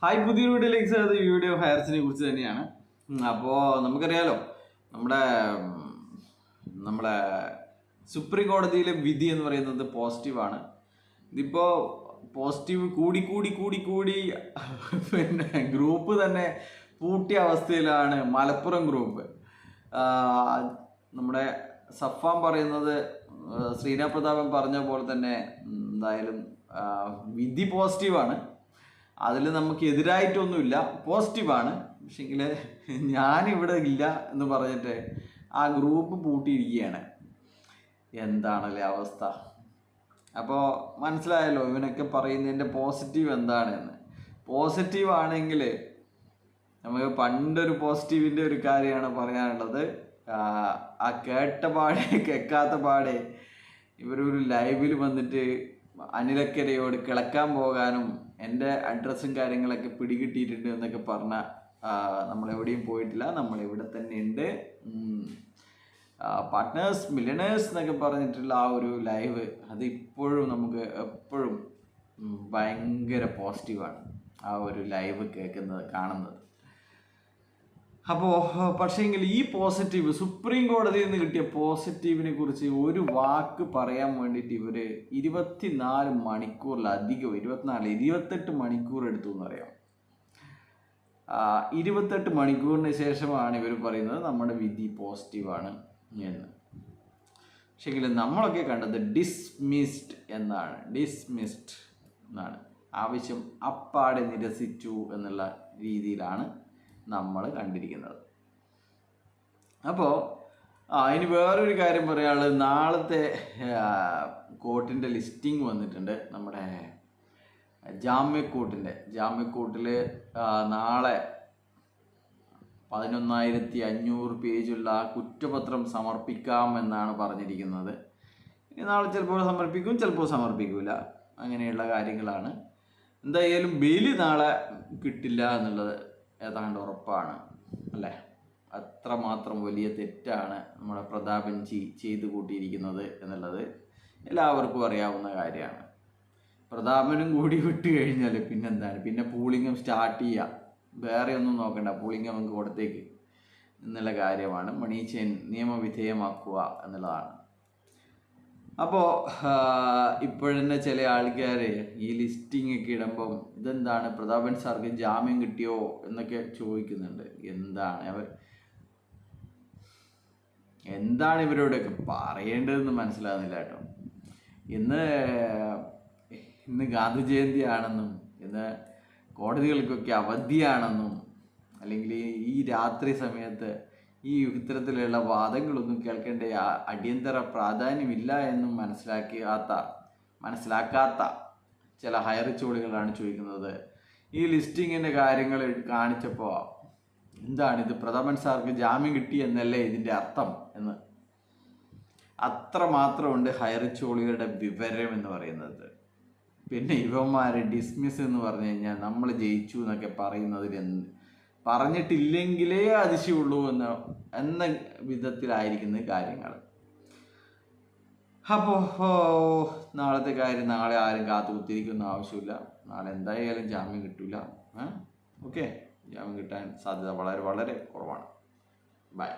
Hi, പുതിയ വീഡിയോയിലേക്ക് അത് വീഡിയോ ഹയർസിനെ കുറിച്ച് തന്നെയാണ്. അപ്പോൾ നമുക്കറിയാലോ, നമ്മുടെ നമ്മുടെ സുപ്രീം കോടതിയിലെ വിധി എന്ന് പറയുന്നത് പോസിറ്റീവാണ്. ഇതിപ്പോൾ പോസിറ്റീവ് കൂടി കൂടി കൂടി കൂടി പിന്നെ ഗ്രൂപ്പ് തന്നെ പൂട്ടിയ അവസ്ഥയിലാണ് മലപ്പുറം ഗ്രൂപ്പ്. നമ്മുടെ സഫാൻ പറയുന്നത് ശ്രീനാ പ്രതാപൻ പറഞ്ഞ പോലെ തന്നെ എന്തായാലും വിധി പോസിറ്റീവാണ്. അതിൽ നമുക്ക് എതിരായിട്ടൊന്നുമില്ല, പോസിറ്റീവാണ്. പക്ഷെങ്കിൽ ഞാനിവിടെ ഇല്ല എന്ന് പറഞ്ഞിട്ട് ആ ഗ്രൂപ്പ് പൂട്ടിയിരിക്കുകയാണ്. എന്താണല്ലേ അവസ്ഥ? അപ്പോൾ മനസ്സിലായല്ലോ ഇവനൊക്കെ പറയുന്നതിൻ്റെ പോസിറ്റീവ് എന്താണെന്ന്. പോസിറ്റീവ് ആണെങ്കിൽ നമുക്ക് പണ്ടൊരു പോസിറ്റീവിൻ്റെ ഒരു കാര്യമാണ് പറയാനുള്ളത്. ആ കേട്ട പാടെ കേൾക്കാത്ത പാടെ ഇവരൊരു ലൈവിൽ വന്നിട്ട് അനിലക്കരയോട് കിളക്കാൻ പോകാനും എൻ്റെ അഡ്രസ്സും കാര്യങ്ങളൊക്കെ പിടികിട്ടിയിട്ടുണ്ട് എന്നൊക്കെ പറഞ്ഞാൽ നമ്മളെവിടെയും പോയിട്ടില്ല, നമ്മളിവിടെ തന്നെ ഉണ്ട്. പാർട്ട്നേഴ്സ് മില്യണേഴ്സ് എന്നൊക്കെ പറഞ്ഞിട്ടുള്ള ആ ഒരു ലൈവ് അത് ഇപ്പോഴും നമുക്ക് എപ്പോഴും ഭയങ്കര പോസിറ്റീവാണ് ആ ഒരു ലൈവ് കേൾക്കുന്നത്, കാണുന്നത്. അപ്പോൾ പക്ഷേങ്കിൽ ഈ പോസിറ്റീവ് സുപ്രീം കോടതിയിൽ നിന്ന് കിട്ടിയ പോസിറ്റീവിനെ കുറിച്ച് ഒരു വാക്ക് പറയാൻ വേണ്ടിയിട്ട് ഇവർ 24 മണിക്കൂറിലധികം 28 മണിക്കൂർ എടുത്തു എന്നറിയാം. 28 മണിക്കൂറിന് ശേഷമാണ് ഇവർ പറയുന്നത് നമ്മുടെ വിധി പോസിറ്റീവാണ് എന്ന്. പക്ഷേങ്കിൽ നമ്മളൊക്കെ കണ്ടത് ഡിസ്മിസ്ഡ് എന്നാണ്. ആവശ്യം അപ്പാടെ നിരസിച്ചു എന്നുള്ള രീതിയിലാണ് നമ്മൾ കണ്ടിരിക്കുന്നത്. അപ്പോൾ ഇനി വേറൊരു കാര്യം പറയാനുള്ളത്, നാളത്തെ കോർട്ടിൻ്റെ ലിസ്റ്റിംഗ് വന്നിട്ടുണ്ട്. നമ്മുടെ ജാമ്യക്കൂട്ടിൽ നാളെ 11,500 പേജുള്ള കുറ്റപത്രം സമർപ്പിക്കാമെന്നാണ് പറഞ്ഞിരിക്കുന്നത്. ഇനി നാളെ ചിലപ്പോൾ സമർപ്പിക്കും, ചിലപ്പോൾ സമർപ്പിക്കില്ല, അങ്ങനെയുള്ള കാര്യങ്ങളാണ്. എന്തായാലും ബെയില് നാളെ കിട്ടില്ല എന്നുള്ളത് ഏതാണ്ട് ഉറപ്പാണ് അല്ലേ? അത്രമാത്രം വലിയ തെറ്റാണ് നമ്മുടെ പ്രതാപൻ ചെയ്തു കൂട്ടിയിരിക്കുന്നത് എന്നുള്ളത് എല്ലാവർക്കും അറിയാവുന്ന കാര്യമാണ്. പ്രതാപനും കൂടി വിട്ട് കഴിഞ്ഞാൽ പിന്നെന്താണ്, പിന്നെ പൂളിംഗം സ്റ്റാർട്ട് ചെയ്യുക, വേറെ ഒന്നും നോക്കണ്ട, പൂളിംഗം നമുക്ക് കൊടുത്തേക്ക് എന്നുള്ള കാര്യമാണ്. മണി ചെയിൻ നിയമവിധേയമാക്കുക എന്നുള്ളതാണ്. അപ്പോൾ ഇപ്പോഴന്നെ ചില ആൾക്കാർ ഈ ലിസ്റ്റിംഗ് ഒക്കെ ഇടുമ്പം ഇതെന്താണ് പ്രതാപൻ സാർക്ക് ജാമ്യം കിട്ടിയോ എന്നൊക്കെ ചോദിക്കുന്നുണ്ട്. എന്താണ് ഇവരോടൊക്കെ പറയേണ്ടതെന്ന് മനസ്സിലാകുന്നില്ല കേട്ടോ. ഇന്ന് ഗാന്ധി ജയന്തി ആണെന്നും ഇന്ന് കോടതികൾക്കൊക്കെ അവധിയാണെന്നും അല്ലെങ്കിൽ ഈ രാത്രി സമയത്ത് ഈ ഇത്തരത്തിലുള്ള വാദങ്ങളൊന്നും കേൾക്കേണ്ട അടിയന്തര പ്രാധാന്യമില്ല എന്നും മനസ്സിലാക്കാത്ത ചില ഹയറിച്ചോളികളാണ് ചോദിക്കുന്നത്. ഈ ലിസ്റ്റിങ്ങിൻ്റെ കാര്യങ്ങൾ കാണിച്ചപ്പോൾ എന്താണിത്, പ്രതാപൻ സാർക്ക് ജാമ്യം കിട്ടി എന്നല്ലേ ഇതിൻ്റെ അർത്ഥം എന്ന്. അത്രമാത്രമുണ്ട് ഹയറിച്ചോളികളുടെ വിവരം എന്ന് പറയുന്നത്. പിന്നെ ഇവന്മാർ ഡിസ്മിസ് എന്ന് പറഞ്ഞു കഴിഞ്ഞാൽ നമ്മൾ ജയിച്ചു എന്നൊക്കെ പറയുന്നതിൽ പറഞ്ഞിട്ടില്ലെങ്കിലേ അതിശയമുള്ളൂ എന്ന വിധത്തിലായിരിക്കുന്ന കാര്യങ്ങൾ. അപ്പോൾ നാളത്തെ കാര്യം നാളെ ആരും കാത്തുകുത്തിരിക്കുന്ന ആവശ്യമില്ല. നാളെ എന്തായാലും ജാമ്യം കിട്ടില്ല. ഓക്കെ, ജാമ്യം കിട്ടാൻ സാധ്യത വളരെ വളരെ കുറവാണ്. ബൈ.